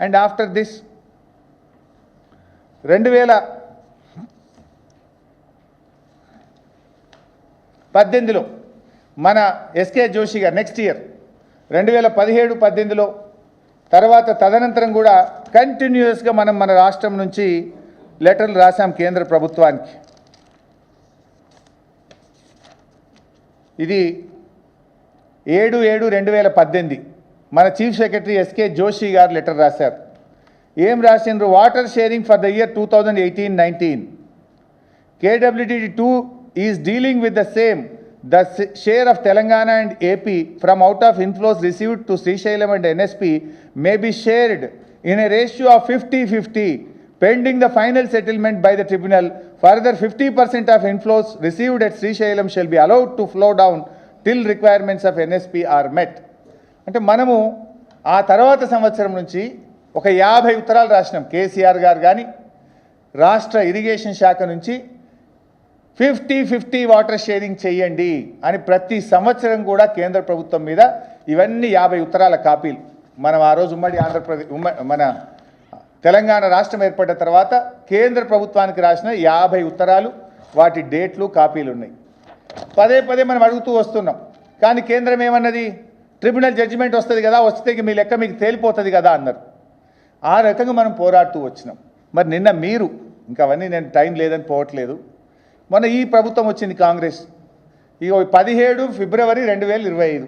And after this 2018లో మన SK Joshi గారు next year 2017-18లో తర్వాత తదనంతరం కూడా కంటిన్యూస్గా మనం మన రాష్ట్రం నుంచి లెటర్లు రాసాం కేంద్ర ప్రభుత్వానికి. ఇది 7/7/2018 మన చీఫ్ సెక్రటరీ ఎస్కే జోషి గారు లెటర్ రాశారు. ఏం రాసిండ్రు? Water sharing for the year 2018-19 KWD2 is dealing with the same. The share of Telangana and AP from out of inflows received to Srisailam and NSP may be shared in a ratio of 50-50 pending the final settlement by the tribunal. Further 50% of inflows received at Srisailam shall be allowed to flow down till requirements of NSP are met. అంటే మనము ఆ తర్వాత సంవత్సరం నుంచి ఒక 50 ఉత్తరాలు రాసినాం. కేసీఆర్ గారు కానీ రాష్ట్ర ఇరిగేషన్ శాఖ నుంచి 50-50 వాటర్ షేరింగ్ చేయండి అని ప్రతి సంవత్సరం కూడా కేంద్ర ప్రభుత్వం మీద ఇవన్నీ 50 ఉత్తరాల కాపీలు మనం ఆ రోజు ఉమ్మడి ఆంధ్రప్రదేశ్ మన తెలంగాణ రాష్ట్రం ఏర్పడిన తర్వాత కేంద్ర ప్రభుత్వానికి రాసిన 50 ఉత్తరాలు, వాటి డేట్లు కాపీలు ఉన్నాయి. పదే మనం అడుగుతూ వస్తున్నాం. కానీ కేంద్రం ఏమన్నది? ట్రిబ్యునల్ జడ్జిమెంట్ వస్తుంది కదా, వస్తే మీ లెక్క మీకు తేలిపోతుంది కదా అన్నారు. ఆ రకంగా మనం పోరాడుతూ వచ్చినాం. మరి నిన్న మీరు ఇంకా అవన్నీ నేను టైం లేదని పోవట్లేదు. మొన్న ఈ ప్రభుత్వం వచ్చింది కాంగ్రెస్. ఇగో 17 ఫిబ్రవరి 2025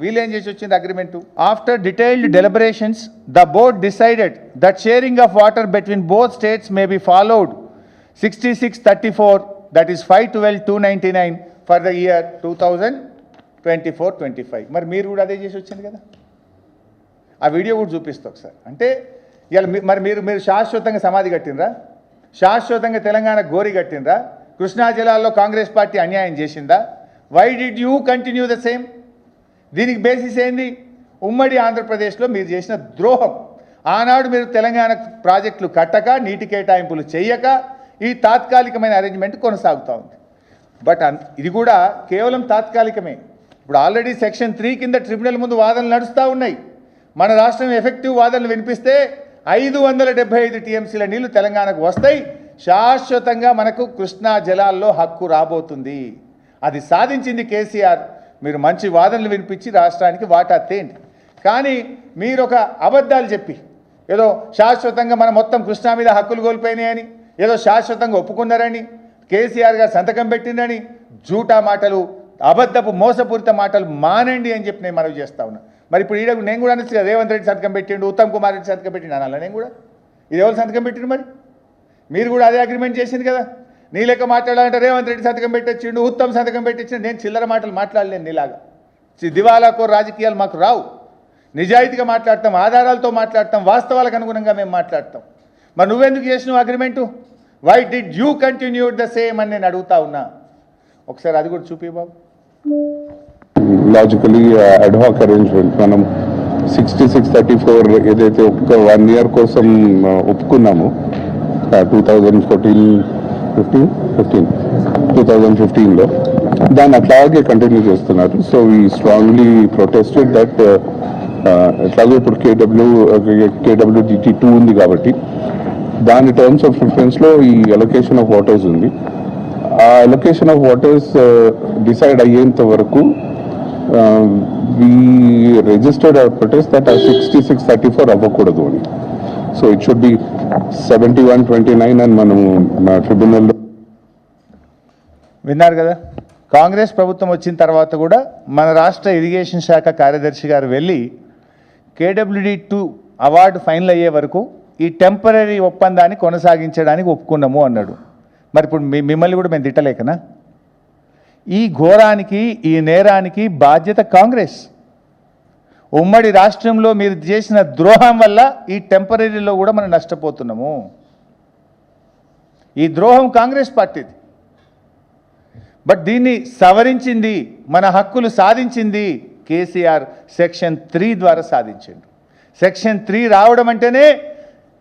వీళ్ళు ఏం చేసి వచ్చింది agreement? After detailed deliberations the board decided that sharing of water between both states may be followed 66-34 that is 5/12/299 for the year 2024-25. మరి మీరు కూడా అదే చేసి వచ్చింది కదా. ఆ వీడియో కూడా చూపిస్తా ఒకసారి. అంటే ఇవాళ మరి మీరు శాశ్వతంగా సమాధి కట్టినరా? శాశ్వతంగా తెలంగాణ గోరి కట్టినరా? కృష్ణా జిల్లాలో కాంగ్రెస్ పార్టీ అన్యాయం చేసిందా? Why did you continue the same? దీనికి బేసిస్ ఏంది? ఉమ్మడి ఆంధ్రప్రదేశ్లో మీరు చేసిన ద్రోహం. ఆనాడు మీరు తెలంగాణ ప్రాజెక్టులు కట్టక, నీటి కేటాయింపులు చేయక ఈ తాత్కాలికమైన అరేంజ్మెంట్ కొనసాగుతూ ఉంది. బట్ ఇది కూడా కేవలం తాత్కాలికమే. ఇప్పుడు ఆల్రెడీ సెక్షన్ 3 కింద ట్రిబ్యునల్ ముందు వాదనలు నడుస్తూ ఉన్నాయి. మన రాష్ట్రం ఎఫెక్టివ్ వాదనలు వినిపిస్తే 575 టీఎంసీల నీళ్లు తెలంగాణకు వస్తాయి. శాశ్వతంగా మనకు కృష్ణా జలాల్లో హక్కు రాబోతుంది. అది సాధించింది కేసీఆర్. మీరు మంచి వాదనలు వినిపించి రాష్ట్రానికి వాటా తేండి. కానీ మీరు ఒక అబద్ధాలు చెప్పి ఏదో శాశ్వతంగా మనం మొత్తం కృష్ణా మీద హక్కులు కోల్పోయినాయని, ఏదో శాశ్వతంగా ఒప్పుకున్నారని, కేసీఆర్ గారు సంతకం పెట్టిందని జూటా మాటలు, అబద్ధపు మోసపూరిత మాటలు మానండి అని చెప్పి నేను మనవి చేస్తా ఉన్నా. మరి ఇప్పుడు ఈడ నేను కూడా అనొచ్చు కదా, రేవంత్ రెడ్డి సంతకం పెట్టిండు, ఉత్తమ్ కుమార్ రెడ్డి సంతకం పెట్టిండు అనాల. నేను కూడా ఇది ఎవరు సంతకం పెట్టిండు? మరి మీరు కూడా అదే అగ్రిమెంట్ చేసింది కదా. నీ లెక్క మాట్లాడాలంటే రేవంత్ రెడ్డి సంతకం పెట్టిండు, ఉత్తమ్ సంతకం పెట్టించిండు. నేను చిల్లర మాటలు మాట్లాడలేను నీలాగా. దివాలాకో రాజకీయాలు మాకు రావు. నిజాయితీగా మాట్లాడతాం, ఆధారాలతో మాట్లాడతాం, వాస్తవాలకు అనుగుణంగా మేము మాట్లాడతాం. మరి నువ్వెందుకు చేసినావు agreement? Why did you continue the same అని నేను అడుగుతా ఉన్నా. ఒకసారి అది కూడా చూపి బాబు. లాజికలీ అడ్హాక్ అరేంజ్మెంట్ మనం 66-34 ఏదైతే ఒక 1 ఇయర్ కోసం ఒప్పుకున్నామో 2015లో దాన్ని అట్లాగే కంటిన్యూ చేస్తున్నారు. So we strongly protested that ఎట్లాగో ఇప్పుడు KWDT2 ఉంది కాబట్టి దాని టర్మ్స్ ఆఫ్ రిఫరెన్స్లో ఈ అలొకేషన్ ఆఫ్ వాటర్స్ ఉంది. ఆ అలొకేషన్ ఆఫ్ వాటర్స్ డిసైడ్ అయ్యేంత వరకు we registered our protest that 66-34 అవ్వకూడదు అని. సో ఇట్ షుడ్ బి 71-29 అని మనం ట్రిబ్యునల్లో విన్నారు కదా. కాంగ్రెస్ ప్రభుత్వం వచ్చిన తర్వాత కూడా మన రాష్ట్ర ఇరిగేషన్ శాఖ కార్యదర్శి గారు వెళ్ళి KWD2 అవార్డు ఫైనల్ అయ్యే వరకు ఈ టెంపరీ ఒప్పందాన్ని కొనసాగించడానికి ఒప్పుకున్నాము అన్నాడు. మరి ఇప్పుడు మిమ్మల్ని కూడా మేము తిట్టలేకనా? ఈ ఘోరానికి, ఈ నేరానికి బాధ్యత కాంగ్రెస్. ఉమ్మడి రాష్ట్రంలో మీరు చేసిన ద్రోహం వల్ల ఈ టెంపరీలో కూడా మనం నష్టపోతున్నాము. ఈ ద్రోహం కాంగ్రెస్ పార్టీది. బట్ దీన్ని సవరించింది, మన హక్కులు సాధించింది కేసీఆర్ సెక్షన్ 3 ద్వారా సాధించిండు. సెక్షన్ 3 రావడం అంటేనే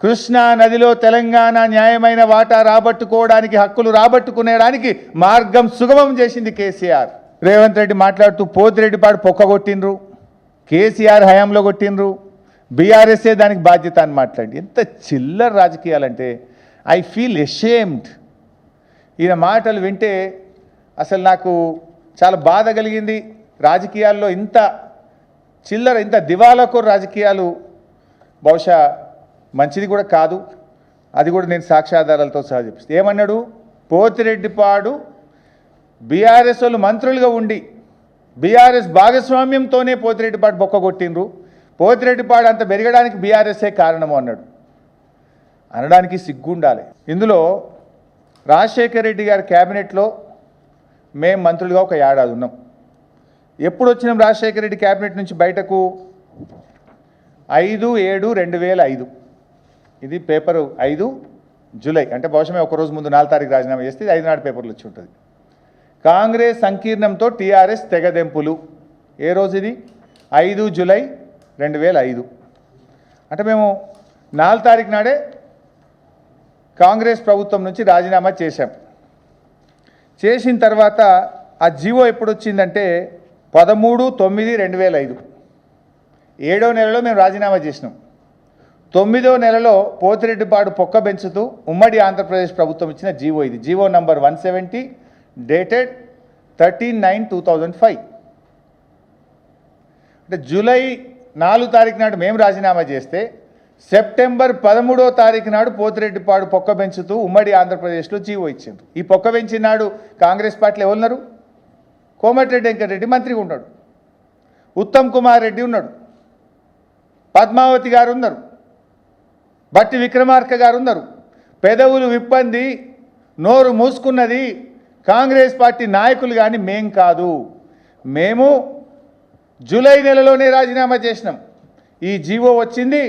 కృష్ణా నదిలో తెలంగాణ న్యాయమైన వాటా రాబట్టుకోవడానికి, హక్కులు రాబట్టుకునేడానికి మార్గం సుగమం చేసింది కేసీఆర్. రేవంత్ రెడ్డి మాట్లాడుతూ పోతిరెడ్డిపాడు పొక్కగొట్టిండ్రు, కేసీఆర్ హయాంలో కొట్టినరు, బీఆర్ఎస్ఏ దానికి బాధ్యత అని మాట్లాడి ఎంత చిల్లర రాజకీయాలంటే ఐ ఫీల్ ఎషేమ్డ్. ఈయన మాటలు వింటే అసలు నాకు చాలా బాధ కలిగింది. రాజకీయాల్లో ఇంత చిల్లర, ఇంత దివాలాకోరు రాజకీయాలు బహుశా మంచిది కూడా కాదు. అది కూడా నేను సాక్ష్యాధారాలతో సహా చెప్పిస్తాను. ఏమన్నాడు? పోతిరెడ్డిపాడు బీఆర్ఎస్ వాళ్ళు మంత్రులుగా ఉండి బీఆర్ఎస్ భాగస్వామ్యంతోనే పోతిరెడ్డిపాడు బొక్క కొట్టిండ్రు, పోతిరెడ్డిపాడు అంత పెరగడానికి బీఆర్ఎస్ఏ కారణము అన్నాడు. అనడానికి సిగ్గుండాలి. ఇందులో రాజశేఖర రెడ్డి గారి క్యాబినెట్లో మేము మంత్రులుగా ఒక ఏడాది ఉన్నాం. ఎప్పుడు వచ్చినాం రాజశేఖర రెడ్డి క్యాబినెట్ నుంచి బయటకు? 5/7/2005. ఇది పేపరు 5 జూలై, అంటే బహుశా ఒకరోజు ముందు 4 తారీఖు రాజీనామా చేస్తే 5 నాడు పేపర్లు వచ్చి ఉంటుంది. కాంగ్రెస్ సంకీర్ణంతో టీఆర్ఎస్ తెగదెంపులు. ఏ రోజు ఇది? 5 జూలై 2005. అంటే మేము 4 తారీఖు నాడే కాంగ్రెస్ ప్రభుత్వం నుంచి రాజీనామా చేశాం. చేసిన తర్వాత ఆ జీవో ఎప్పుడు వచ్చిందంటే 13/9/2005. 7వ నెలలో మేము రాజీనామా చేసినాం. 9వ నెలలో పోతిరెడ్డిపాడు పొక్క పెంచుతూ ఉమ్మడి ఆంధ్రప్రదేశ్ ప్రభుత్వం ఇచ్చిన జీవో ఇది. GO number 170 dated 13/9/2005. అంటే జూలై 4 తారీఖు నాడు మేము రాజీనామా చేస్తే సెప్టెంబర్ 13వ తారీఖు నాడు పోతిరెడ్డిపాడు పొక్క పెంచుతూ ఉమ్మడి ఆంధ్రప్రదేశ్లో జీవో ఇచ్చింది. ఈ పొక్క పెంచిన నాడు కాంగ్రెస్ పార్టీలో ఎవరున్నారు? కోమటిరెడ్డి వెంకటరెడ్డి మంత్రిగా ఉన్నాడు, ఉత్తమ్ కుమార్ రెడ్డి ఉన్నాడు, పద్మావతి గారు ఉన్నారు, బట్టి విక్రమార్క గారు ఉన్నారు. పెదవులు విప్పంది, నోరు మూసుకున్నది కాంగ్రెస్ పార్టీ నాయకులు కానీ మేం కాదు. మేము జూలై నెలలోనే రాజీనామా చేసినాం. ఈ జీవో వచ్చింది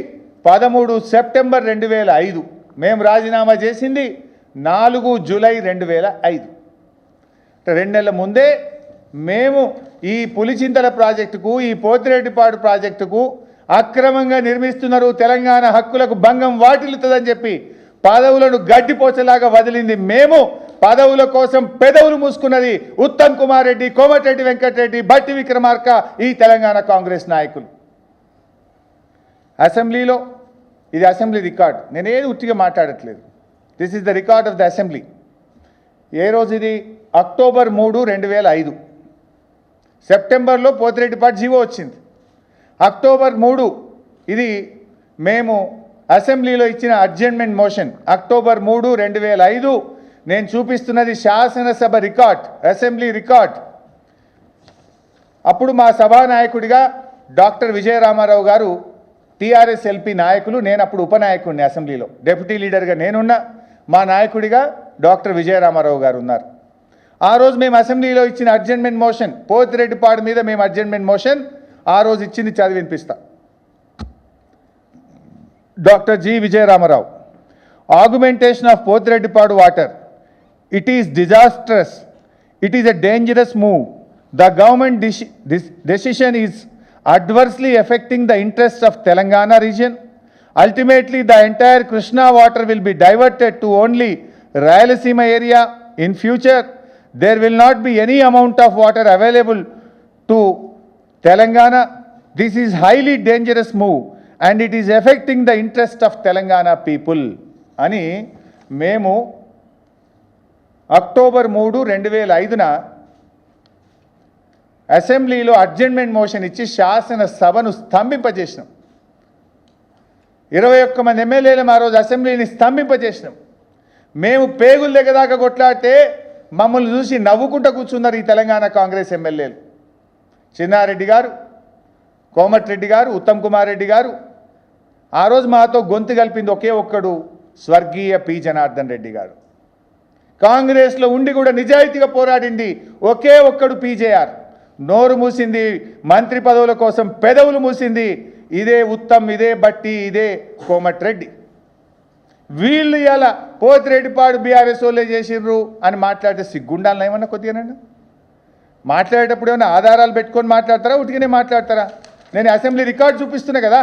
13 సెప్టెంబర్ 2005. మేము రాజీనామా చేసింది 4 జూలై 2005. 2 నెలల ముందే మేము ఈ పులిచింతల ప్రాజెక్టుకు, ఈ పోతిరెడ్డిపాడు ప్రాజెక్టుకు అక్రమంగా నిర్మిస్తున్నారు, తెలంగాణ హక్కులకు భంగం వాటిల్లుతుందని చెప్పి పదవులను గడ్డిపోచలాగా వదిలింది మేము. పదవుల కోసం పెదవులు మూసుకున్నది ఉత్తమ్ కుమార్ రెడ్డి, కోమటిరెడ్డి వెంకటరెడ్డి, బట్టి విక్రమార్క, ఈ తెలంగాణ కాంగ్రెస్ నాయకులు. అసెంబ్లీలో ఇది అసెంబ్లీ రికార్డ్, నేనేది ఉట్టిగా మాట్లాడట్లేదు. This is the record of the assembly. ఏ రోజు ఇది? అక్టోబర్ 3, 2005. సెప్టెంబర్లో పోతిరెడ్డిపాడు జీవో వచ్చింది. అక్టోబర్ 3 ఇది మేము అసెంబ్లీలో ఇచ్చిన అడ్జర్న్మెంట్ మోషన్. అక్టోబర్ 3, 2005. నేను చూపిస్తున్నది శాసనసభ రికార్డ్, అసెంబ్లీ రికార్డ్. అప్పుడు మా సభానాయకుడిగా డాక్టర్ విజయరామారావు గారు టీఆర్ఎస్ ఎల్పీ నాయకులు, నేను అప్పుడు ఉపనాయకుడిని అసెంబ్లీలో, డిప్యూటీ లీడర్గా నేనున్నా, మా నాయకుడిగా డాక్టర్ విజయరామారావు గారు ఉన్నారు. ఆ రోజు మేము అసెంబ్లీలో ఇచ్చిన అడ్జర్న్మెంట్ మోషన్, పోతిరెడ్డిపాడు మీద మేము అడ్జర్న్మెంట్ మోషన్ ఆ రోజు ఇచ్చింది చదివి వినిపిస్తా. Doctor G Vijaya Rama Rao, augmentation of Pothireddypadu water, it is disastrous, it is a dangerous move. The government decision is adversely affecting the interests of Telangana region. Ultimately, the entire Krishna water will be diverted to only Rayalaseema area. In future, there will not be any amount of water available to Telangana. This is highly dangerous move and it is affecting the interest of Telangana people. అని మేము October 3, 2005న అసెంబ్లీలో adjournment motion ఇచ్చి శాసనసభను స్తంభింపజేసినాం. 21 మంది ఎమ్మెల్యేలు ఆ రోజు అసెంబ్లీని స్తంభింపజేసినాం. మేము పేగుల దగ్గర దాకా కొట్లాడితే మమ్మల్ని చూసి నవ్వుకుంటూ కూర్చున్నారు ఈ తెలంగాణ కాంగ్రెస్ ఎమ్మెల్యేలు. చిన్నారెడ్డి గారు, కోమటిరెడ్డి గారు, ఉత్తమ్ కుమార్ రెడ్డి గారు. ఆ రోజు మాతో గొంతు కలిపింది ఒకే ఒక్కడు, స్వర్గీయ పి జనార్దన్ రెడ్డి గారు. కాంగ్రెస్లో ఉండి కూడా నిజాయితీగా పోరాడింది ఒకే ఒక్కడు పీజేఆర్. నోరు మూసింది మంత్రి పదవుల కోసం, పెదవులు మూసింది ఇదే ఉత్తమ్, ఇదే బట్టి, ఇదే కోమటిరెడ్డి. వీళ్ళు ఇలా పోతిరెడ్డిపాడు బీఆర్ఎస్ వాళ్ళే చేసిర్రు అని మాట్లాడితే సిగ్గుండాలని ఏమన్నా కొద్దిగానండి? మాట్లాడేటప్పుడు ఏమన్నా ఆధారాలు పెట్టుకొని మాట్లాడతారా, ఉట్టిగానే మాట్లాడతారా? నేను అసెంబ్లీ రికార్డు చూపిస్తున్నా కదా.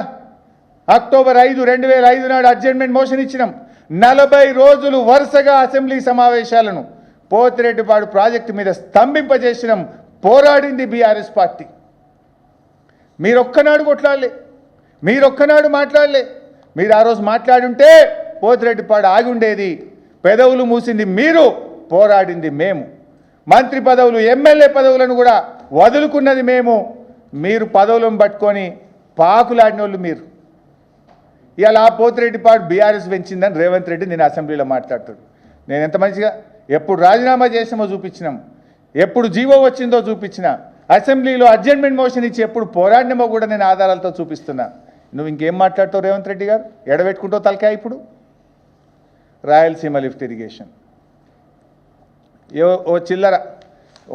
అక్టోబర్ 5, 2005 నాడు అడ్జర్న్మెంట్ మోషన్ ఇచ్చినాం. 40 రోజులు వరుసగా అసెంబ్లీ సమావేశాలను పోతిరెడ్డిపాడు ప్రాజెక్టు మీద స్తంభింపజేసినాం. పోరాడింది బీఆర్ఎస్ పార్టీ. మీరొక్కనాడు కొట్లాడలే, మీరొక్కనాడు మాట్లాడలే. మీరు ఆ రోజు మాట్లాడుంటే పోతిరెడ్డిపాడు ఆగి ఉండేది. పెదవులు మూసింది మీరు, పోరాడింది మేము. మంత్రి పదవులు, ఎమ్మెల్యే పదవులను కూడా వదులుకున్నది మేము. మీరు పదవులను పట్టుకొని పాకులాడిన వాళ్ళు మీరు. ఇవాళ ఆ పోతిరెడ్డిపాడు బీఆర్ఎస్ పెంచిందని రేవంత్ రెడ్డి నేను అసెంబ్లీలో మాట్లాడతాడు. నేను ఎంత మంచిగా ఎప్పుడు రాజీనామా చేసామో చూపించినాం, ఎప్పుడు జీవో వచ్చిందో చూపించిన, అసెంబ్లీలో అడ్జర్న్మెంట్ మోషన్ ఇచ్చి ఎప్పుడు పోరాడినామో కూడా నేను ఆధారాలతో చూపిస్తున్నా. నువ్వు ఇంకేం మాట్లాడతావు రేవంత్ రెడ్డి గారు? ఎడబెట్టుకుంటావు తలకాయ. ఇప్పుడు రాయలసీమ లిఫ్ట్ ఇరిగేషన్ ఓ చిల్లర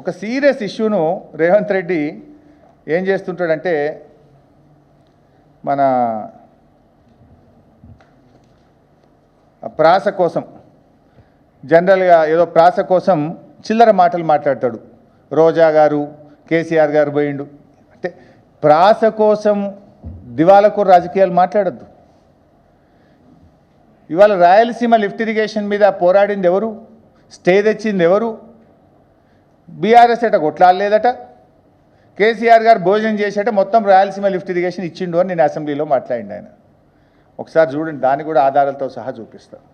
ఒక సీరియస్ ఇష్యూను రేవంత్ రెడ్డి ఏం చేస్తుంటాడంటే, మన ప్రాస కోసం జనరల్గా ఏదో ప్రాస కోసం చిల్లర మాటలు మాట్లాడతాడు. రోజా గారు, కేసీఆర్ గారు పోయిండు అంటే ప్రాస కోసం దివాలకు రాజకీయాలు మాట్లాడద్దు. ఇవాళ రాయలసీమ లిఫ్ట్ ఇరిగేషన్ మీద పోరాడింది ఎవరు? స్టే తెచ్చింది ఎవరు? బీఆర్ఎస్ అట కొట్లాడలేదట. కేసీఆర్ గారు భోజనం చేసేట మొత్తం రాయలసీమ లిఫ్ట్ ఇరిగేషన్ ఇచ్చిండు అని నేను అసెంబ్లీలో మాట్లాడిండు ఆయన. ఒకసారి చూడండి, దాన్ని కూడా ఆధారాలతో సహా చూపిస్తాను.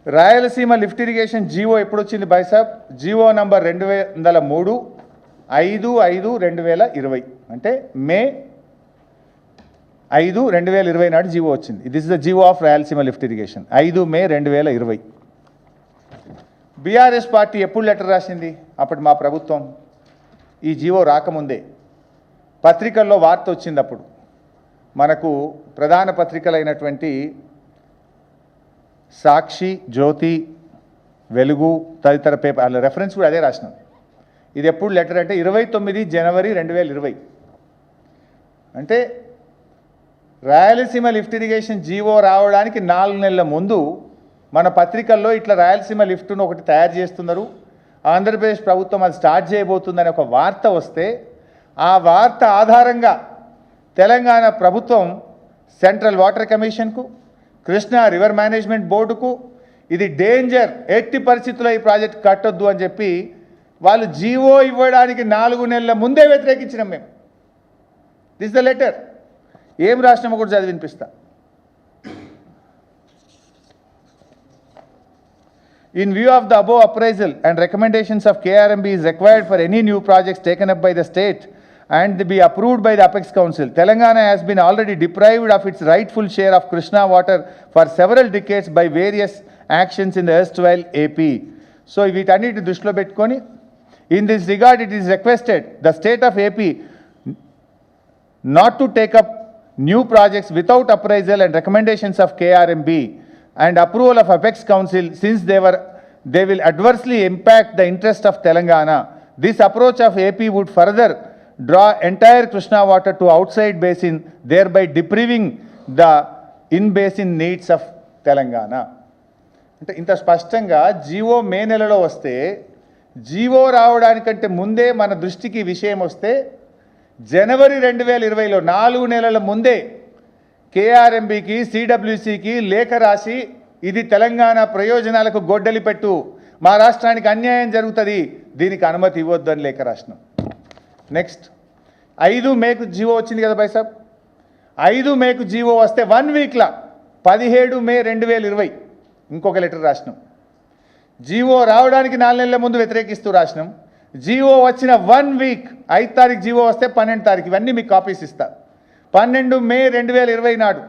రాయలసీమ లిఫ్ట్ ఇరిగేషన్ జీవో ఎప్పుడు వచ్చింది బైసాబ్? జీవో నంబర్ 203 5/5/2020 అంటే మే 5, 2020 నాడు జీవో వచ్చింది. This is the GO of Rayalaseema lift irrigation 5 May 2020. BRS party ఎప్పుడు లెటర్ రాసింది? అప్పుడు మా ప్రభుత్వం ఈ జీవో రాకముందే పత్రికల్లో వార్త వచ్చింది. అప్పుడు మనకు ప్రధాన పత్రికలైనటువంటి సాక్షి, జ్యోతి, వెలుగు తదితర పేపర్ అలా రెఫరెన్స్ కూడా అదే రాసినాం. ఇది ఎప్పుడు లెటర్ అంటే 29 జనవరి 2020. అంటే రాయలసీమ లిఫ్ట్ ఇరిగేషన్ జీవో రావడానికి 4 నెలల ముందు మన పత్రికల్లో ఇట్లా రాయలసీమ లిఫ్ట్ను ఒకటి తయారు చేస్తున్నారు, ఆంధ్రప్రదేశ్ ప్రభుత్వం అది స్టార్ట్ చేయబోతుందని ఒక వార్త వస్తే, ఆ వార్త ఆధారంగా తెలంగాణ ప్రభుత్వం సెంట్రల్ వాటర్ కమిషన్కు, కృష్ణా రివర్ మేనేజ్మెంట్ బోర్డుకు ఇది డేంజర్, ఎట్టి పరిస్థితుల్లో ఈ ప్రాజెక్ట్ కట్టొద్దు అని చెప్పి వాళ్ళు జీవో ఇవ్వడానికి 4 నెలల ముందే వ్యతిరేకించినాం మేము. This the letter. ఏం రాష్ట్రమో కూడా చదివి వినిపిస్తా. In view of the above appraisal and recommendations of KRMB is required for any new projects taken up by the state and be approved by the Apex Council. Telangana has been already deprived of its rightful share of Krishna water for several decades by various actions in the erstwhile AP. So, వీటన్నిటి దృష్టిలో పెట్టుకొని in this regard it is requested the state of AP not to take up new projects without appraisal and recommendations of KRMB and approval of Apex Council, since they will adversely impact the interest of Telangana. This approach of AP would further draw entire Krishna water to outside basin, thereby depriving the in-basin needs of Telangana. అంటే ఇంత స్పష్టంగా GO మే నెలలో వస్తే, GO రావడానికంటే ముందే మన దృష్టికి విషయం వస్తే, జనవరి 2020లో 4 నెలల ముందే కేఆర్ఎంబీకి, సిడబ్ల్యూసికి లేఖ రాసి ఇది తెలంగాణ ప్రయోజనాలకు గొడ్డలి పెట్టు, మా రాష్ట్రానికి అన్యాయం జరుగుతుంది, దీనికి అనుమతి ఇవ్వద్దు అని లేఖ రాసినాం. నెక్స్ట్ 5 మేకు జీవో వచ్చింది కదా బైసాబ్. 5 మేకు జీవో వస్తే 1 వీక్లా 17 మే 2020 ఇంకొక లెటర్ రాసినాం. జీవో రావడానికి 4 నెలల ముందు వ్యతిరేకిస్తూ రాసినాం. జీవో వచ్చిన 1 వీక్ 5 తారీఖు జీవో వస్తే 12 తారీఖు, ఇవన్నీ మీకు కాపీస్ ఇస్తా. 12 మే 2020 నాడు